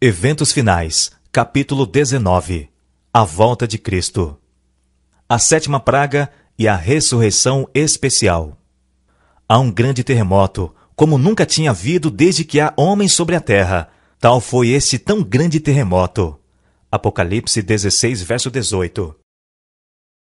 Eventos finais, capítulo 19. A volta de Cristo. A sétima praga e a ressurreição especial. Há um grande terremoto, como nunca tinha havido desde que há homens sobre a terra. Tal foi este tão grande terremoto. Apocalipse 16, verso 18.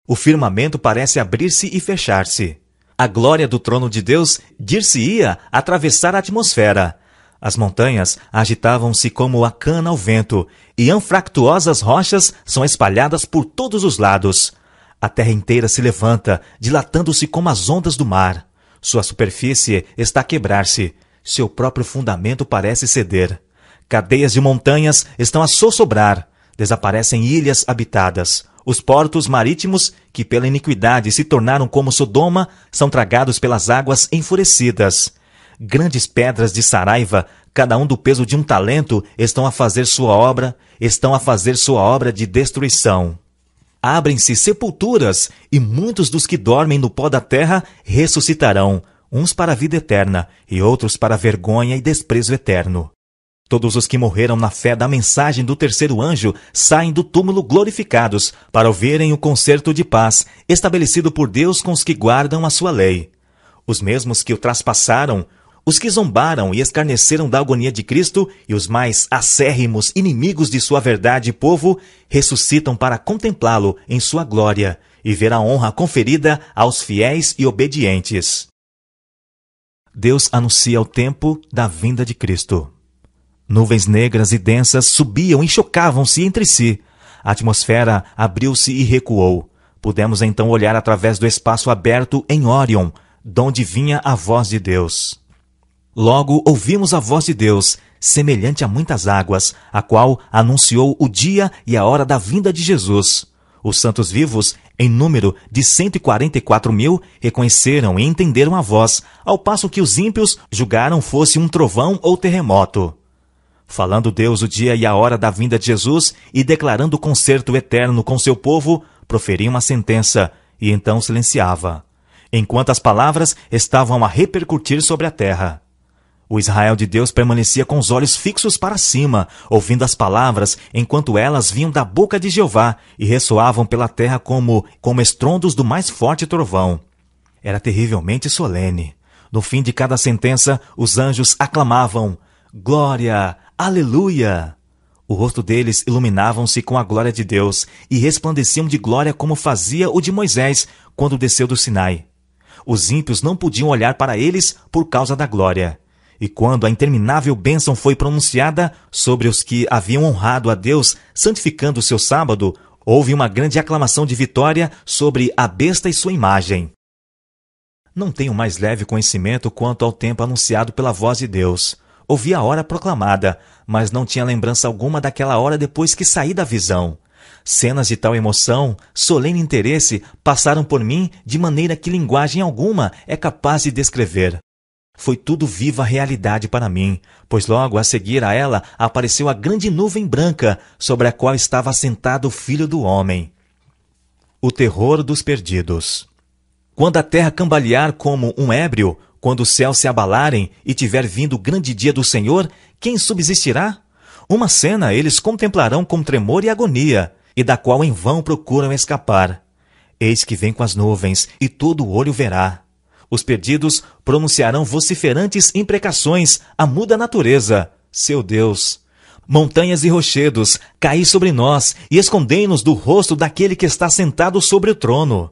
O firmamento parece abrir-se e fechar-se. A glória do trono de Deus dir-se-ia atravessar a atmosfera. As montanhas agitavam-se como a cana ao vento, e anfractuosas rochas são espalhadas por todos os lados. A terra inteira se levanta, dilatando-se como as ondas do mar. Sua superfície está a quebrar-se. Seu próprio fundamento parece ceder. Cadeias de montanhas estão a sossobrar. Desaparecem ilhas habitadas. Os portos marítimos, que pela iniquidade se tornaram como Sodoma, são tragados pelas águas enfurecidas. Grandes pedras de Saraiva, cada um do peso de um talento, estão a fazer sua obra de destruição. Abrem-se sepulturas, e muitos dos que dormem no pó da terra ressuscitarão, uns para a vida eterna, e outros para a vergonha e desprezo eterno. Todos os que morreram na fé da mensagem do terceiro anjo saem do túmulo glorificados, para ouvirem o concerto de paz, estabelecido por Deus com os que guardam a sua lei. Os mesmos que o traspassaram, os que zombaram e escarneceram da agonia de Cristo e os mais acérrimos inimigos de sua verdade e povo, ressuscitam para contemplá-lo em sua glória e ver a honra conferida aos fiéis e obedientes. Deus anuncia o tempo da vinda de Cristo. Nuvens negras e densas subiam e chocavam-se entre si. A atmosfera abriu-se e recuou. Pudemos então olhar através do espaço aberto em Órion, donde vinha a voz de Deus. Logo ouvimos a voz de Deus, semelhante a muitas águas, a qual anunciou o dia e a hora da vinda de Jesus. Os santos vivos, em número de 144.000, reconheceram e entenderam a voz, ao passo que os ímpios julgaram fosse um trovão ou terremoto. Falando Deus o dia e a hora da vinda de Jesus e declarando o concerto eterno com seu povo, proferia uma sentença e então silenciava, enquanto as palavras estavam a repercutir sobre a terra. O Israel de Deus permanecia com os olhos fixos para cima, ouvindo as palavras, enquanto elas vinham da boca de Jeová e ressoavam pela terra como estrondos do mais forte trovão. Era terrivelmente solene. No fim de cada sentença, os anjos aclamavam: Glória! Aleluia! O rosto deles iluminavam-se com a glória de Deus e resplandeciam de glória como fazia o de Moisés quando desceu do Sinai. Os ímpios não podiam olhar para eles por causa da glória. E quando a interminável bênção foi pronunciada sobre os que haviam honrado a Deus, santificando o seu sábado, houve uma grande aclamação de vitória sobre a besta e sua imagem. Não tenho mais leve conhecimento quanto ao tempo anunciado pela voz de Deus. Ouvi a hora proclamada, mas não tinha lembrança alguma daquela hora depois que saí da visão. Cenas de tal emoção, solene interesse, passaram por mim de maneira que linguagem alguma é capaz de descrever. Foi tudo viva realidade para mim, pois logo a seguir a ela apareceu a grande nuvem branca, sobre a qual estava assentado o Filho do Homem. O terror dos perdidos. Quando a terra cambalear como um ébrio, quando os céus se abalarem e tiver vindo o grande dia do Senhor, quem subsistirá? Uma cena eles contemplarão com tremor e agonia, e da qual em vão procuram escapar. Eis que vem com as nuvens, e todo o olho verá. Os perdidos pronunciarão vociferantes imprecações à muda natureza, seu Deus. Montanhas e rochedos, caí sobre nós e escondei-nos do rosto daquele que está sentado sobre o trono.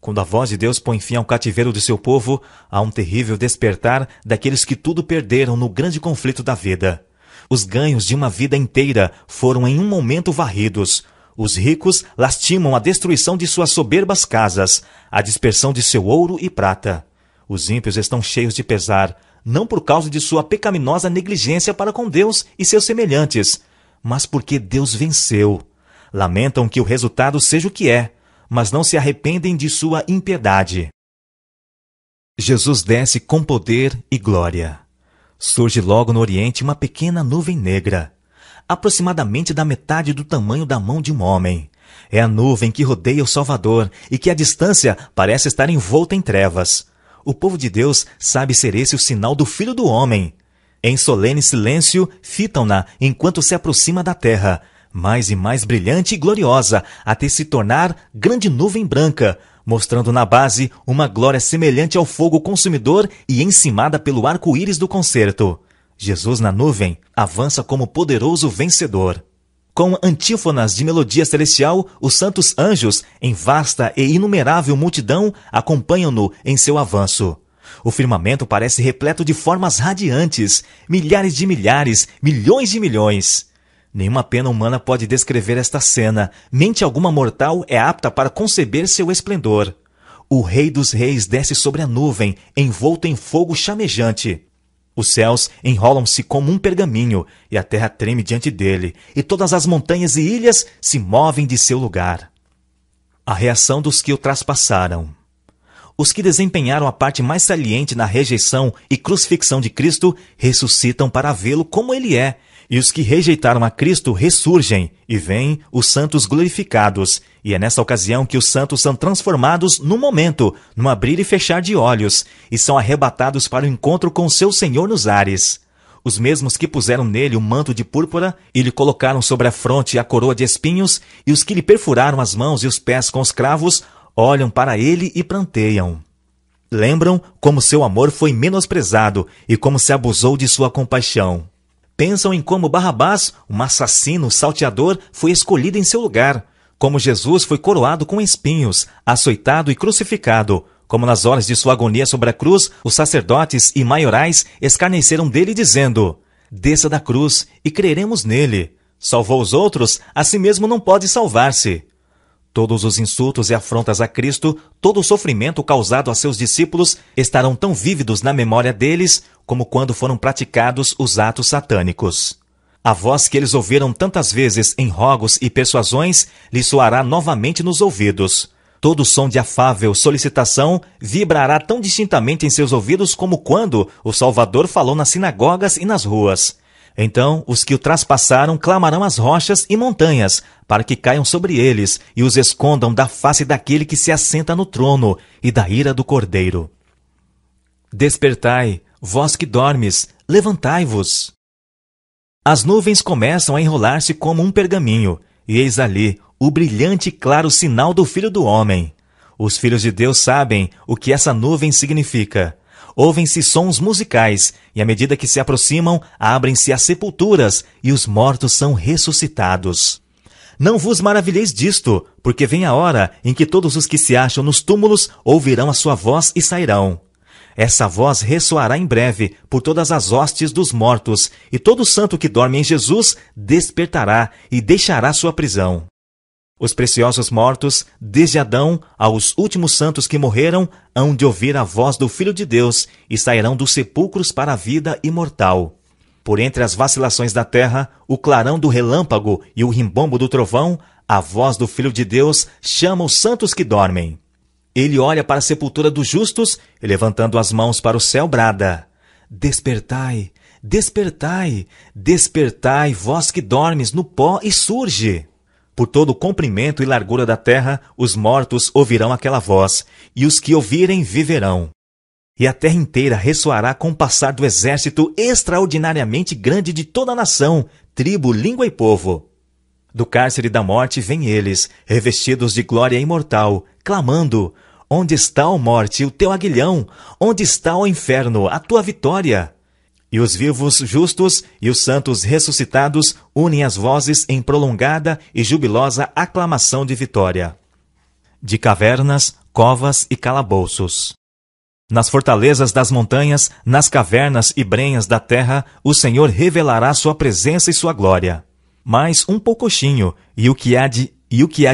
Quando a voz de Deus põe fim ao cativeiro de seu povo, há um terrível despertar daqueles que tudo perderam no grande conflito da vida. Os ganhos de uma vida inteira foram em um momento varridos. Os ricos lastimam a destruição de suas soberbas casas, a dispersão de seu ouro e prata. Os ímpios estão cheios de pesar, não por causa de sua pecaminosa negligência para com Deus e seus semelhantes, mas porque Deus venceu. Lamentam que o resultado seja o que é, mas não se arrependem de sua impiedade. Jesus desce com poder e glória. Surge logo no Oriente uma pequena nuvem negra, aproximadamente da metade do tamanho da mão de um homem. É a nuvem que rodeia o Salvador e que à distância parece estar envolta em trevas. O povo de Deus sabe ser esse o sinal do Filho do Homem. Em solene silêncio, fitam-na enquanto se aproxima da terra, mais e mais brilhante e gloriosa, até se tornar grande nuvem branca, mostrando na base uma glória semelhante ao fogo consumidor e encimada pelo arco-íris do concerto. Jesus na nuvem avança como poderoso vencedor. Com antífonas de melodia celestial, os santos anjos, em vasta e inumerável multidão, acompanham-no em seu avanço. O firmamento parece repleto de formas radiantes, milhares de milhares, milhões de milhões. Nenhuma pena humana pode descrever esta cena, mente alguma mortal é apta para conceber seu esplendor. O Rei dos Reis desce sobre a nuvem, envolto em fogo chamejante. Os céus enrolam-se como um pergaminho, e a terra treme diante dele, e todas as montanhas e ilhas se movem de seu lugar. A reação dos que o traspassaram. Os que desempenharam a parte mais saliente na rejeição e crucifixão de Cristo ressuscitam para vê-lo como ele é, e os que rejeitaram a Cristo ressurgem e veem os santos glorificados, e é nessa ocasião que os santos são transformados num momento, num abrir e fechar de olhos, e são arrebatados para o encontro com seu Senhor nos ares. Os mesmos que puseram nele o manto de púrpura e lhe colocaram sobre a fronte a coroa de espinhos, e os que lhe perfuraram as mãos e os pés com os cravos, olham para ele e pranteiam. Lembram como seu amor foi menosprezado e como se abusou de sua compaixão. Pensam em como Barrabás, um assassino salteador, foi escolhido em seu lugar, como Jesus foi coroado com espinhos, açoitado e crucificado, como nas horas de sua agonia sobre a cruz, os sacerdotes e maiorais escarneceram dele dizendo: desça da cruz e creremos nele. Salvou os outros, a si mesmo não pode salvar-se. Todos os insultos e afrontas a Cristo, todo o sofrimento causado a seus discípulos estarão tão vívidos na memória deles como quando foram praticados os atos satânicos. A voz que eles ouviram tantas vezes em rogos e persuasões lhes soará novamente nos ouvidos. Todo som de afável solicitação vibrará tão distintamente em seus ouvidos como quando o Salvador falou nas sinagogas e nas ruas. Então os que o traspassaram clamarão às rochas e montanhas, para que caiam sobre eles e os escondam da face daquele que se assenta no trono e da ira do Cordeiro. Despertai, vós que dormes, levantai-vos. As nuvens começam a enrolar-se como um pergaminho, e eis ali o brilhante e claro sinal do Filho do Homem. Os filhos de Deus sabem o que essa nuvem significa. Ouvem-se sons musicais, e à medida que se aproximam, abrem-se as sepulturas, e os mortos são ressuscitados. Não vos maravilheis disto, porque vem a hora em que todos os que se acham nos túmulos ouvirão a sua voz e sairão. Essa voz ressoará em breve por todas as hostes dos mortos, e todo santo que dorme em Jesus despertará e deixará sua prisão. Os preciosos mortos, desde Adão aos últimos santos que morreram, hão de ouvir a voz do Filho de Deus e sairão dos sepulcros para a vida imortal. Por entre as vacilações da terra, o clarão do relâmpago e o rimbombo do trovão, a voz do Filho de Deus chama os santos que dormem. Ele olha para a sepultura dos justos e, levantando as mãos para o céu, brada: despertai, despertai, despertai, vós que dormes no pó, e surge. Por todo o comprimento e largura da terra, os mortos ouvirão aquela voz, e os que ouvirem viverão. E a terra inteira ressoará com o passar do exército extraordinariamente grande de toda a nação, tribo, língua e povo. Do cárcere da morte vêm eles, revestidos de glória imortal, clamando: onde está, ó morte, o teu aguilhão? Onde está, ó inferno, a tua vitória? E os vivos justos e os santos ressuscitados unem as vozes em prolongada e jubilosa aclamação de vitória. De cavernas, covas e calabouços. Nas fortalezas das montanhas, nas cavernas e brenhas da terra, o Senhor revelará sua presença e sua glória. Mas um poucochinho, e o que há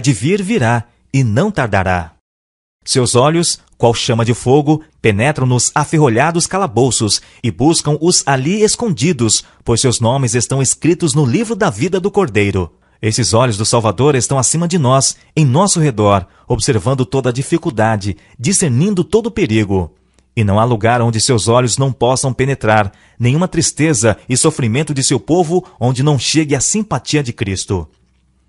de vir virá, e não tardará. Seus olhos, qual chama de fogo, penetram nos aferrolhados calabouços e buscam os ali escondidos, pois seus nomes estão escritos no livro da vida do Cordeiro. Esses olhos do Salvador estão acima de nós, em nosso redor, observando toda a dificuldade, discernindo todo o perigo. E não há lugar onde seus olhos não possam penetrar, nenhuma tristeza e sofrimento de seu povo onde não chegue a simpatia de Cristo.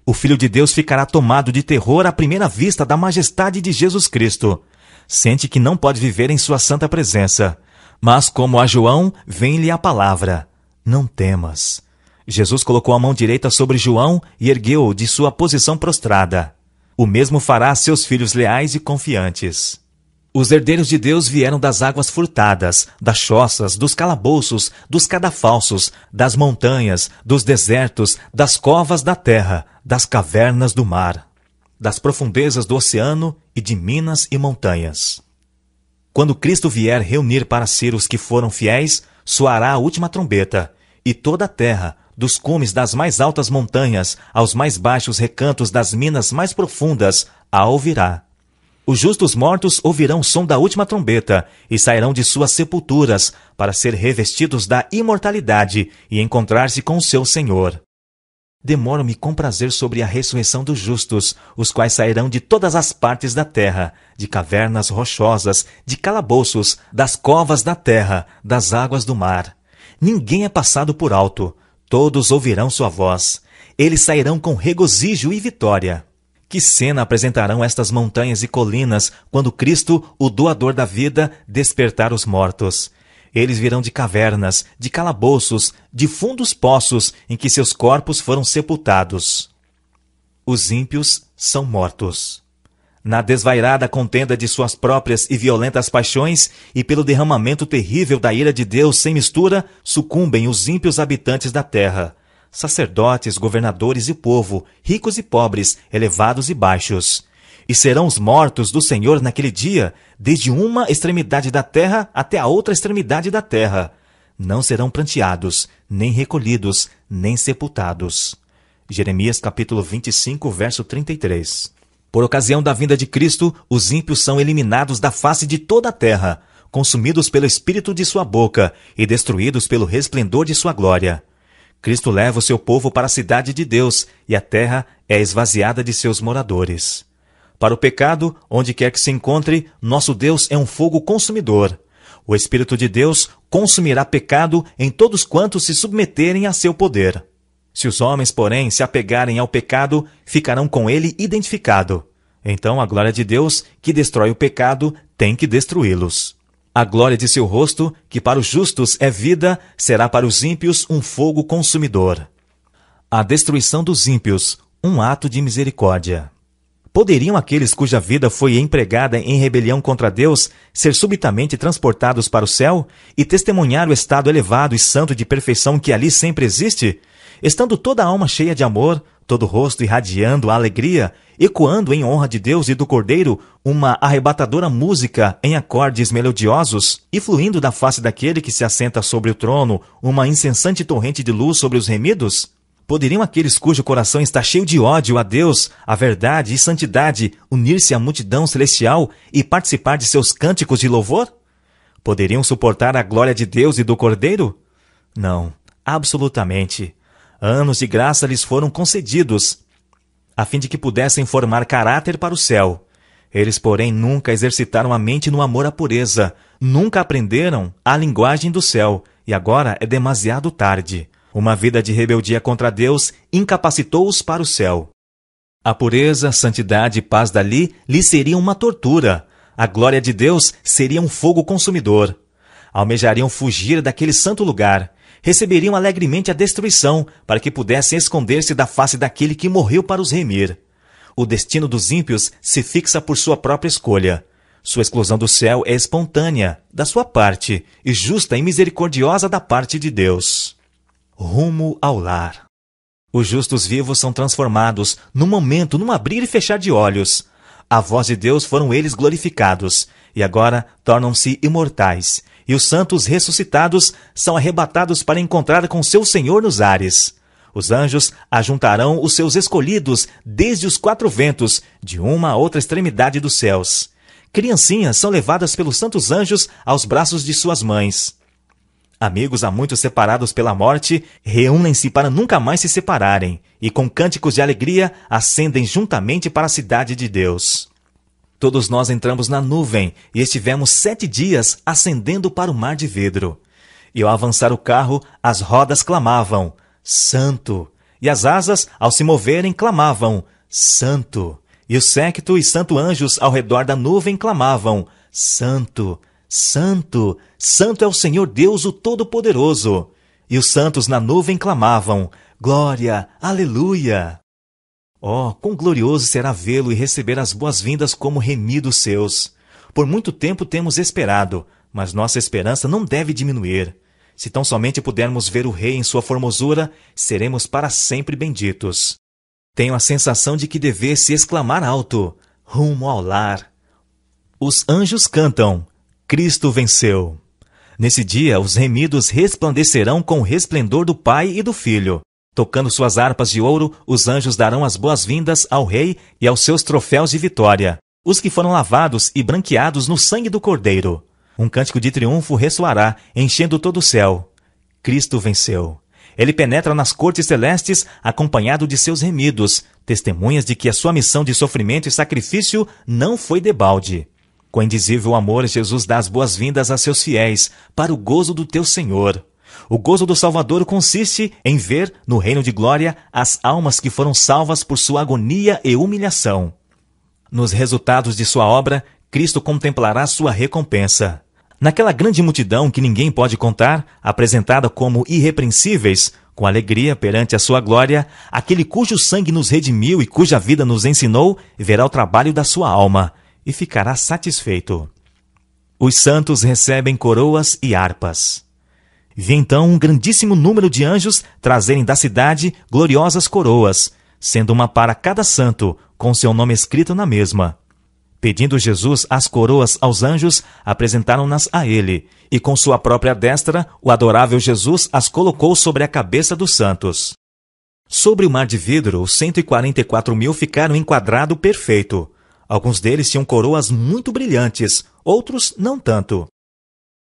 O Filho de Deus ficará tomado de terror à primeira vista da majestade de Jesus Cristo. Sente que não pode viver em sua santa presença. Mas como a João, vem-lhe a palavra: não temas. Jesus colocou a mão direita sobre João e ergueu-o de sua posição prostrada. O mesmo fará a seus filhos leais e confiantes. Os herdeiros de Deus vieram das águas furtadas, das choças, dos calabouços, dos cadafalsos, das montanhas, dos desertos, das covas da terra, das cavernas do mar, das profundezas do oceano e de minas e montanhas. Quando Cristo vier reunir para si os que foram fiéis, soará a última trombeta, e toda a terra, dos cumes das mais altas montanhas aos mais baixos recantos das minas mais profundas, a ouvirá. Os justos mortos ouvirão o som da última trombeta e sairão de suas sepulturas para ser revestidos da imortalidade e encontrar-se com o seu Senhor. Demoro-me com prazer sobre a ressurreição dos justos, os quais sairão de todas as partes da terra, de cavernas rochosas, de calabouços, das covas da terra, das águas do mar. Ninguém é passado por alto. Todos ouvirão sua voz. Eles sairão com regozijo e vitória. Que cena apresentarão estas montanhas e colinas quando Cristo, o doador da vida, despertar os mortos. Eles virão de cavernas, de calabouços, de fundos poços em que seus corpos foram sepultados. Os ímpios são mortos. Na desvairada contenda de suas próprias e violentas paixões e pelo derramamento terrível da ira de Deus sem mistura, sucumbem os ímpios habitantes da terra. Sacerdotes, governadores e povo, ricos e pobres, elevados e baixos. E serão os mortos do Senhor naquele dia, desde uma extremidade da terra até a outra extremidade da terra. Não serão pranteados, nem recolhidos, nem sepultados. Jeremias capítulo 25, verso 33. Por ocasião da vinda de Cristo, os ímpios são eliminados da face de toda a terra, consumidos pelo espírito de sua boca e destruídos pelo resplendor de sua glória. Cristo leva o seu povo para a cidade de Deus, e a terra é esvaziada de seus moradores. Para o pecado, onde quer que se encontre, nosso Deus é um fogo consumidor. O Espírito de Deus consumirá pecado em todos quantos se submeterem a seu poder. Se os homens, porém, se apegarem ao pecado, ficarão com ele identificado. Então a glória de Deus, que destrói o pecado, tem que destruí-los. A glória de seu rosto, que para os justos é vida, será para os ímpios um fogo consumidor. A destruição dos ímpios, um ato de misericórdia. Poderiam aqueles cuja vida foi empregada em rebelião contra Deus ser subitamente transportados para o céu e testemunhar o estado elevado e santo de perfeição que ali sempre existe? Estando toda a alma cheia de amor, todo o rosto irradiando a alegria, ecoando em honra de Deus e do Cordeiro uma arrebatadora música em acordes melodiosos, e fluindo da face daquele que se assenta sobre o trono uma incessante torrente de luz sobre os remidos? Poderiam aqueles cujo coração está cheio de ódio a Deus, a verdade e santidade unir-se à multidão celestial e participar de seus cânticos de louvor? Poderiam suportar a glória de Deus e do Cordeiro? Não, absolutamente. Anos de graça lhes foram concedidos, a fim de que pudessem formar caráter para o céu. Eles, porém, nunca exercitaram a mente no amor à pureza, nunca aprenderam a linguagem do céu, e agora é demasiado tarde. Uma vida de rebeldia contra Deus incapacitou-os para o céu. A pureza, santidade e paz dali lhes seriam uma tortura. A glória de Deus seria um fogo consumidor. Almejariam fugir daquele santo lugar. Receberiam alegremente a destruição, para que pudessem esconder-se da face daquele que morreu para os remir. O destino dos ímpios se fixa por sua própria escolha. Sua exclusão do céu é espontânea, da sua parte, e justa e misericordiosa da parte de Deus. Rumo ao lar. Os justos vivos são transformados, num momento, num abrir e fechar de olhos. A voz de Deus foram eles glorificados, e agora tornam-se imortais. E os santos ressuscitados são arrebatados para encontrar com seu Senhor nos ares. Os anjos ajuntarão os seus escolhidos desde os quatro ventos, de uma a outra extremidade dos céus. Criancinhas são levadas pelos santos anjos aos braços de suas mães. Amigos há muito separados pela morte reúnem-se para nunca mais se separarem, e com cânticos de alegria ascendem juntamente para a cidade de Deus. Todos nós entramos na nuvem e estivemos 7 dias ascendendo para o mar de vidro. E ao avançar o carro, as rodas clamavam, Santo! E as asas, ao se moverem, clamavam, Santo! E o séquito e santo anjos ao redor da nuvem clamavam, Santo! Santo, Santo é o Senhor Deus, o Todo-Poderoso. E os santos na nuvem clamavam: Glória, Aleluia! Oh, quão glorioso será vê-lo e receber as boas-vindas como remidos seus. Por muito tempo temos esperado, mas nossa esperança não deve diminuir. Se tão somente pudermos ver o Rei em sua formosura, seremos para sempre benditos. Tenho a sensação de que devesse exclamar alto: rumo ao lar. Os anjos cantam: Cristo venceu. Nesse dia, os remidos resplandecerão com o resplendor do Pai e do Filho. Tocando suas harpas de ouro, os anjos darão as boas-vindas ao Rei e aos seus troféus de vitória, os que foram lavados e branqueados no sangue do Cordeiro. Um cântico de triunfo ressoará, enchendo todo o céu. Cristo venceu. Ele penetra nas cortes celestes, acompanhado de seus remidos, testemunhas de que a sua missão de sofrimento e sacrifício não foi debalde. Com indizível amor, Jesus dá as boas-vindas a seus fiéis, para o gozo do teu Senhor. O gozo do Salvador consiste em ver, no reino de glória, as almas que foram salvas por sua agonia e humilhação. Nos resultados de sua obra, Cristo contemplará sua recompensa. Naquela grande multidão que ninguém pode contar, apresentada como irrepreensíveis, com alegria perante a sua glória, aquele cujo sangue nos redimiu e cuja vida nos ensinou, verá o trabalho da sua alma e ficará satisfeito. Os santos recebem coroas e harpas. Vi então um grandíssimo número de anjos trazerem da cidade gloriosas coroas, sendo uma para cada santo, com seu nome escrito na mesma. Pedindo Jesus as coroas aos anjos, apresentaram-nas a ele, e com sua própria destra, o adorável Jesus as colocou sobre a cabeça dos santos. Sobre o mar de vidro, os 144.000 ficaram em quadrado perfeito. Alguns deles tinham coroas muito brilhantes, outros não tanto.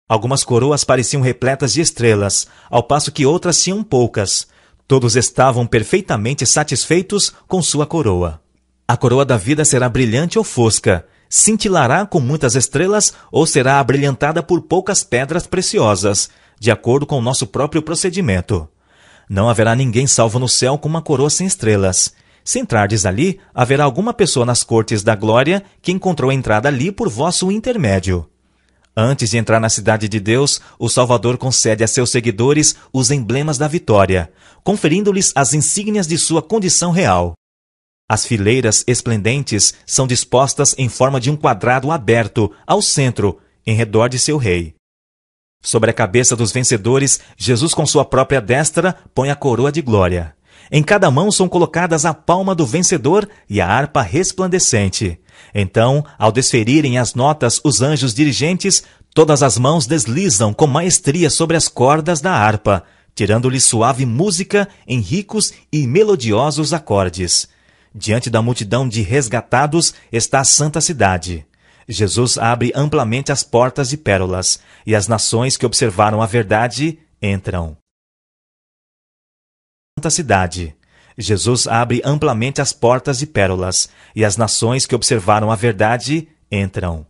Algumas coroas pareciam repletas de estrelas, ao passo que outras tinham poucas. Todos estavam perfeitamente satisfeitos com sua coroa. A coroa da vida será brilhante ou fosca, cintilará com muitas estrelas ou será abrilhantada por poucas pedras preciosas, de acordo com o nosso próprio procedimento. Não haverá ninguém salvo no céu com uma coroa sem estrelas. Se entrardes ali, haverá alguma pessoa nas cortes da glória que encontrou entrada ali por vosso intermédio. Antes de entrar na cidade de Deus, o Salvador concede a seus seguidores os emblemas da vitória, conferindo-lhes as insígnias de sua condição real. As fileiras esplendentes são dispostas em forma de um quadrado aberto ao centro, em redor de seu rei. Sobre a cabeça dos vencedores, Jesus com sua própria destra põe a coroa de glória. Em cada mão são colocadas a palma do vencedor e a harpa resplandecente. Então, ao desferirem as notas os anjos dirigentes, todas as mãos deslizam com maestria sobre as cordas da harpa, tirando-lhe suave música em ricos e melodiosos acordes. Diante da multidão de resgatados está a santa cidade. Jesus abre amplamente as portas de pérolas, e as nações que observaram a verdade entram. Santa cidade. Jesus abre amplamente as portas de pérolas, e as nações que observaram a verdade entram.